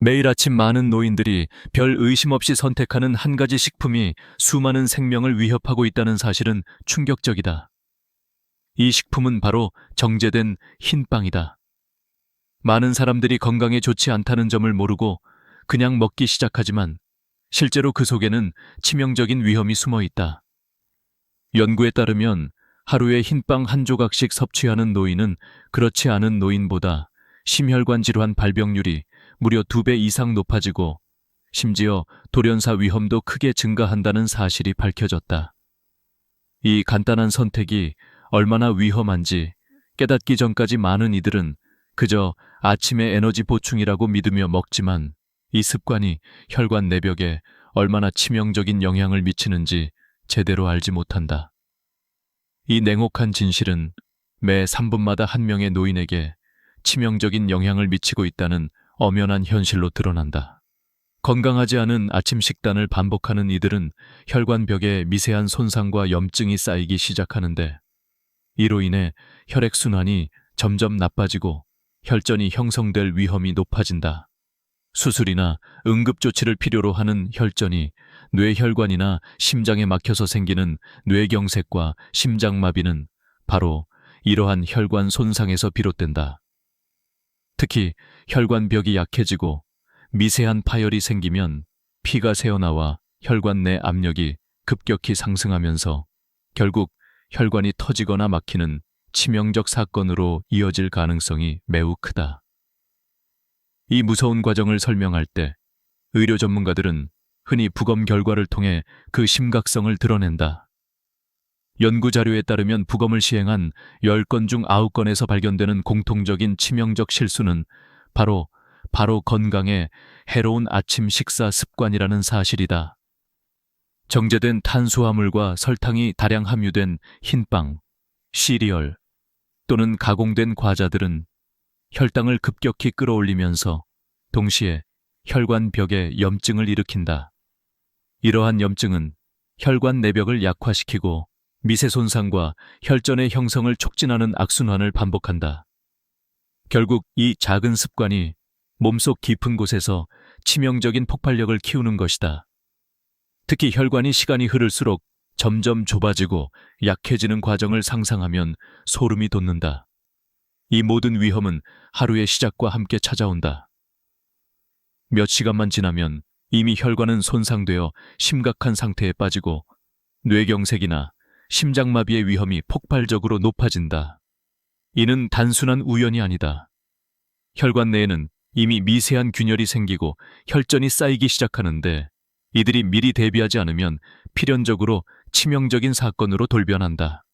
매일 아침 많은 노인들이 별 의심 없이 선택하는 한 가지 식품이 수많은 생명을 위협하고 있다는 사실은 충격적이다. 이 식품은 바로 정제된 흰빵이다. 많은 사람들이 건강에 좋지 않다는 점을 모르고 그냥 먹기 시작하지만 실제로 그 속에는 치명적인 위험이 숨어 있다. 연구에 따르면 하루에 흰빵 한 조각씩 섭취하는 노인은 그렇지 않은 노인보다 심혈관 질환 발병률이 무려 2배 이상 높아지고 심지어 돌연사 위험도 크게 증가한다는 사실이 밝혀졌다. 이 간단한 선택이 얼마나 위험한지 깨닫기 전까지 많은 이들은 그저 아침의 에너지 보충이라고 믿으며 먹지만 이 습관이 혈관 내벽에 얼마나 치명적인 영향을 미치는지 제대로 알지 못한다. 이 냉혹한 진실은 매 3분마다 한 명의 노인에게 치명적인 영향을 미치고 있다는 엄연한 현실로 드러난다. 건강하지 않은 아침 식단을 반복하는 이들은 혈관벽에 미세한 손상과 염증이 쌓이기 시작하는데 이로 인해 혈액순환이 점점 나빠지고 혈전이 형성될 위험이 높아진다. 수술이나 응급조치를 필요로 하는 혈전이 뇌혈관이나 심장에 막혀서 생기는 뇌경색과 심장마비는 바로 이러한 혈관 손상에서 비롯된다. 특히 혈관벽이 약해지고 미세한 파열이 생기면 피가 새어나와 혈관 내 압력이 급격히 상승하면서 결국 혈관이 터지거나 막히는 치명적 사건으로 이어질 가능성이 매우 크다. 이 무서운 과정을 설명할 때 의료 전문가들은 흔히 부검 결과를 통해 그 심각성을 드러낸다. 연구 자료에 따르면 부검을 시행한 10건 중 9건에서 발견되는 공통적인 치명적 실수는 바로 건강에 해로운 아침 식사 습관이라는 사실이다. 정제된 탄수화물과 설탕이 다량 함유된 흰빵, 시리얼 또는 가공된 과자들은 혈당을 급격히 끌어올리면서 동시에 혈관벽에 염증을 일으킨다. 이러한 염증은 혈관 내벽을 약화시키고 미세 손상과 혈전의 형성을 촉진하는 악순환을 반복한다. 결국 이 작은 습관이 몸속 깊은 곳에서 치명적인 폭발력을 키우는 것이다. 특히 혈관이 시간이 흐를수록 점점 좁아지고 약해지는 과정을 상상하면 소름이 돋는다. 이 모든 위험은 하루의 시작과 함께 찾아온다. 몇 시간만 지나면 이미 혈관은 손상되어 심각한 상태에 빠지고 뇌경색이나 심장마비의 위험이 폭발적으로 높아진다. 이는 단순한 우연이 아니다. 혈관 내에는 이미 미세한 균열이 생기고 혈전이 쌓이기 시작하는데 이들이 미리 대비하지 않으면 필연적으로 치명적인 사건으로 돌변한다.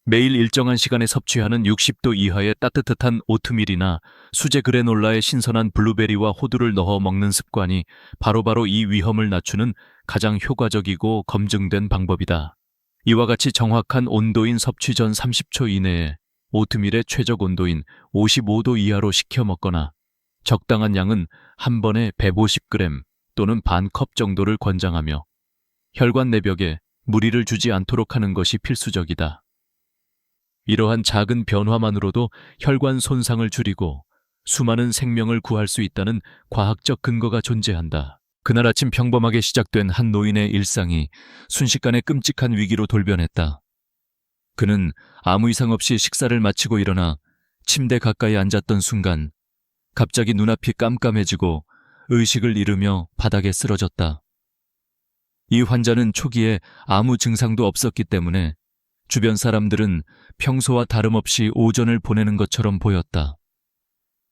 매일 일정한 시간에 섭취하는 60도 이하의 따뜻한 오트밀이나 수제 그래놀라에 신선한 블루베리와 호두를 넣어 먹는 습관이 바로 이 위험을 낮추는 가장 효과적이고 검증된 방법이다. 이와 같이 정확한 온도인 섭취 전 30초 이내에 오트밀의 최적 온도인 55도 이하로 식혀 먹거나 적당한 양은 한 번에 150g 또는 반 컵 정도를 권장하며 혈관 내벽에 무리를 주지 않도록 하는 것이 필수적이다. 이러한 작은 변화만으로도 혈관 손상을 줄이고 수많은 생명을 구할 수 있다는 과학적 근거가 존재한다. 그날 아침 평범하게 시작된 한 노인의 일상이 순식간에 끔찍한 위기로 돌변했다. 그는 아무 이상 없이 식사를 마치고 일어나 침대 가까이 앉았던 순간 갑자기 눈앞이 깜깜해지고 의식을 잃으며 바닥에 쓰러졌다. 이 환자는 초기에 아무 증상도 없었기 때문에 주변 사람들은 평소와 다름없이 오전을 보내는 것처럼 보였다.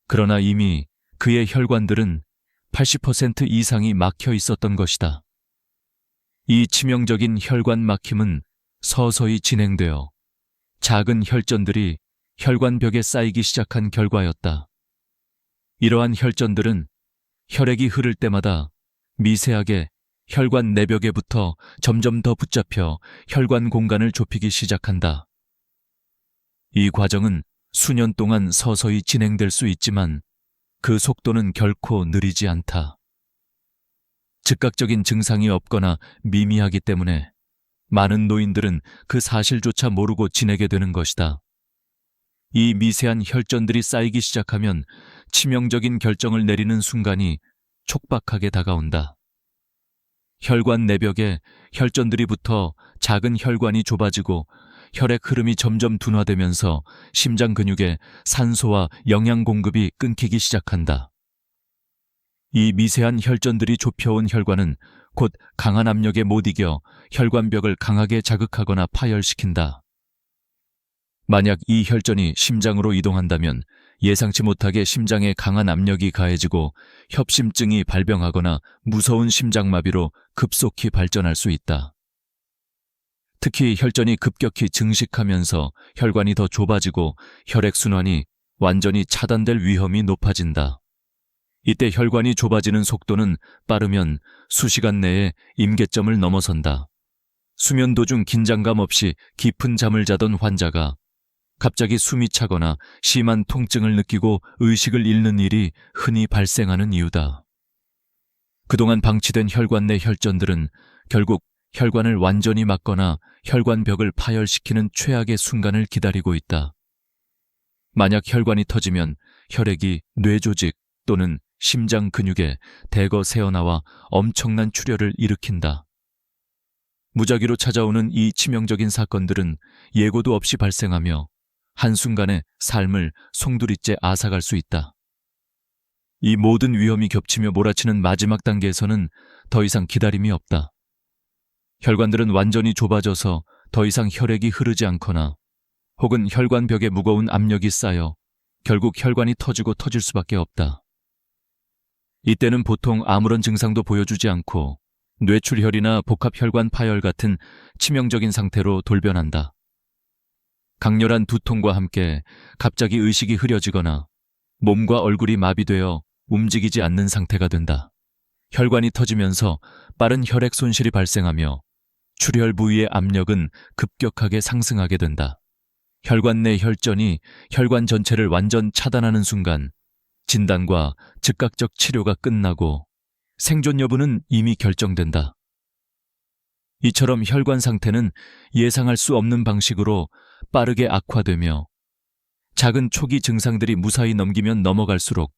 그러나 이미 그의 혈관들은 80% 이상이 막혀 있었던 것이다. 이 치명적인 혈관 막힘은 서서히 진행되어 작은 혈전들이 혈관벽에 쌓이기 시작한 결과였다. 이러한 혈전들은 혈액이 흐를 때마다 미세하게 혈관 내벽에 붙어 점점 더 붙잡혀 혈관 공간을 좁히기 시작한다. 이 과정은 수년 동안 서서히 진행될 수 있지만 그 속도는 결코 느리지 않다. 즉각적인 증상이 없거나 미미하기 때문에 많은 노인들은 그 사실조차 모르고 지내게 되는 것이다. 이 미세한 혈전들이 쌓이기 시작하면 치명적인 결정을 내리는 순간이 촉박하게 다가온다. 혈관 내벽에 혈전들이 붙어 작은 혈관이 좁아지고 혈액 흐름이 점점 둔화되면서 심장 근육에 산소와 영양 공급이 끊기기 시작한다. 이 미세한 혈전들이 좁혀온 혈관은 곧 강한 압력에 못 이겨 혈관벽을 강하게 자극하거나 파열시킨다. 만약 이 혈전이 심장으로 이동한다면 예상치 못하게 심장에 강한 압력이 가해지고 협심증이 발병하거나 무서운 심장마비로 급속히 발전할 수 있다. 특히 혈전이 급격히 증식하면서 혈관이 더 좁아지고 혈액순환이 완전히 차단될 위험이 높아진다. 이때 혈관이 좁아지는 속도는 빠르면 수시간 내에 임계점을 넘어선다. 수면 도중 긴장감 없이 깊은 잠을 자던 환자가 갑자기 숨이 차거나 심한 통증을 느끼고 의식을 잃는 일이 흔히 발생하는 이유다. 그동안 방치된 혈관 내 혈전들은 결국 혈관을 완전히 막거나 혈관벽을 파열시키는 최악의 순간을 기다리고 있다. 만약 혈관이 터지면 혈액이 뇌조직 또는 심장 근육에 대거 새어나와 엄청난 출혈을 일으킨다. 무작위로 찾아오는 이 치명적인 사건들은 예고도 없이 발생하며 한순간에 삶을 송두리째 앗아갈 수 있다. 이 모든 위험이 겹치며 몰아치는 마지막 단계에서는 더 이상 기다림이 없다. 혈관들은 완전히 좁아져서 더 이상 혈액이 흐르지 않거나 혹은 혈관벽에 무거운 압력이 쌓여 결국 혈관이 터지고 터질 수밖에 없다. 이때는 보통 아무런 증상도 보여주지 않고 뇌출혈이나 복합혈관 파열 같은 치명적인 상태로 돌변한다. 강렬한 두통과 함께 갑자기 의식이 흐려지거나 몸과 얼굴이 마비되어 움직이지 않는 상태가 된다. 혈관이 터지면서 빠른 혈액 손실이 발생하며 출혈 부위의 압력은 급격하게 상승하게 된다. 혈관 내 혈전이 혈관 전체를 완전 차단하는 순간 진단과 즉각적 치료가 끝나고 생존 여부는 이미 결정된다. 이처럼 혈관 상태는 예상할 수 없는 방식으로 빠르게 악화되며 작은 초기 증상들이 무사히 넘기면 넘어갈수록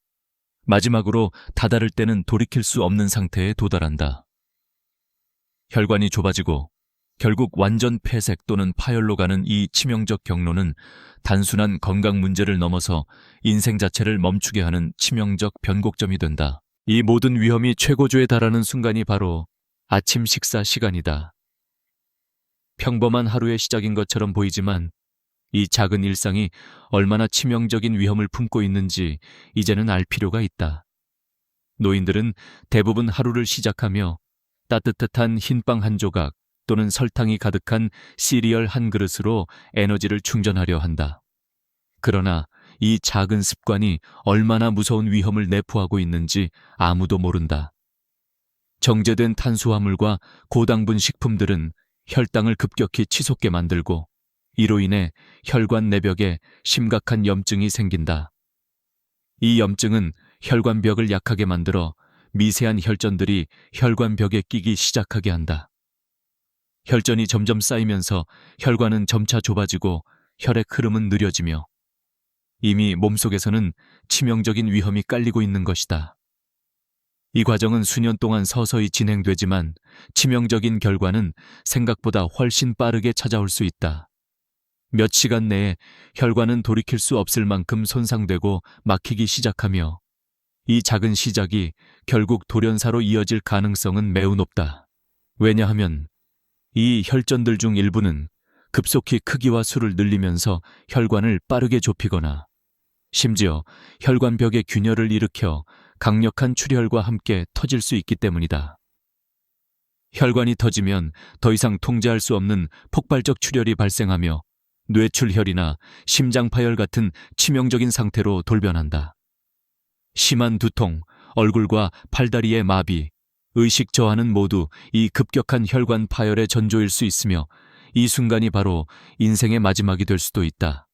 마지막으로 다다를 때는 돌이킬 수 없는 상태에 도달한다. 혈관이 좁아지고 결국 완전 폐색 또는 파열로 가는 이 치명적 경로는 단순한 건강 문제를 넘어서 인생 자체를 멈추게 하는 치명적 변곡점이 된다. 이 모든 위험이 최고조에 달하는 순간이 바로 아침 식사 시간이다. 평범한 하루의 시작인 것처럼 보이지만 이 작은 일상이 얼마나 치명적인 위험을 품고 있는지 이제는 알 필요가 있다. 노인들은 대부분 하루를 시작하며 따뜻한 흰빵 한 조각 또는 설탕이 가득한 시리얼 한 그릇으로 에너지를 충전하려 한다. 그러나 이 작은 습관이 얼마나 무서운 위험을 내포하고 있는지 아무도 모른다. 정제된 탄수화물과 고당분 식품들은 혈당을 급격히 치솟게 만들고 이로 인해 혈관 내벽에 심각한 염증이 생긴다. 이 염증은 혈관벽을 약하게 만들어 미세한 혈전들이 혈관벽에 끼기 시작하게 한다. 혈전이 점점 쌓이면서 혈관은 점차 좁아지고 혈액 흐름은 느려지며 이미 몸속에서는 치명적인 위험이 깔리고 있는 것이다. 이 과정은 수년 동안 서서히 진행되지만 치명적인 결과는 생각보다 훨씬 빠르게 찾아올 수 있다. 몇 시간 내에 혈관은 돌이킬 수 없을 만큼 손상되고 막히기 시작하며 이 작은 시작이 결국 돌연사로 이어질 가능성은 매우 높다. 왜냐하면 이 혈전들 중 일부는 급속히 크기와 수를 늘리면서 혈관을 빠르게 좁히거나 심지어 혈관벽에 균열을 일으켜 강력한 출혈과 함께 터질 수 있기 때문이다. 혈관이 터지면 더 이상 통제할 수 없는 폭발적 출혈이 발생하며 뇌출혈이나 심장파열 같은 치명적인 상태로 돌변한다. 심한 두통, 얼굴과 팔다리의 마비, 의식 저하는 모두 이 급격한 혈관 파열의 전조일 수 있으며 이 순간이 바로 인생의 마지막이 될 수도 있다.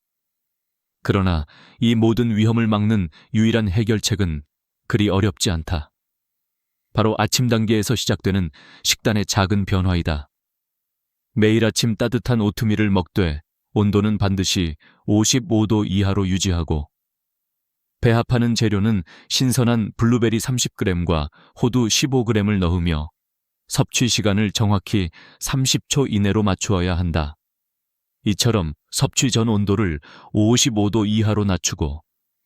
그러나 이 모든 위험을 막는 유일한 해결책은 그리 어렵지 않다. 바로 아침 단계에서 시작되는 식단의 작은 변화이다. 매일 아침 따뜻한 오트밀을 먹되 온도는 반드시 55도 이하로 유지하고 배합하는 재료는 신선한 블루베리 30g과 호두 15g을 넣으며 섭취 시간을 정확히 30초 이내로 맞추어야 한다. 이처럼 섭취 전 온도를 55도 이하로 낮추고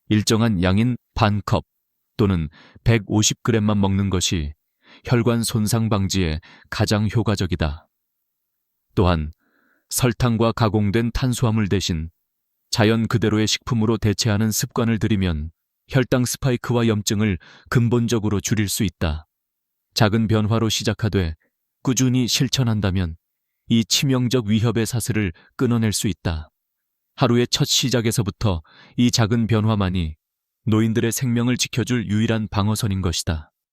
일정한 양인 반컵 또는 150g만 먹는 것이 혈관 손상 방지에 가장 효과적이다. 또한 설탕과 가공된 탄수화물 대신 자연 그대로의 식품으로 대체하는 습관을 들이면 혈당 스파이크와 염증을 근본적으로 줄일 수 있다. 작은 변화로 시작하되 꾸준히 실천한다면 이 치명적 위협의 사슬을 끊어낼 수 있다. 하루의 첫 시작에서부터 이 작은 변화만이 노인들의 생명을 지켜줄 유일한 방어선인 것이다.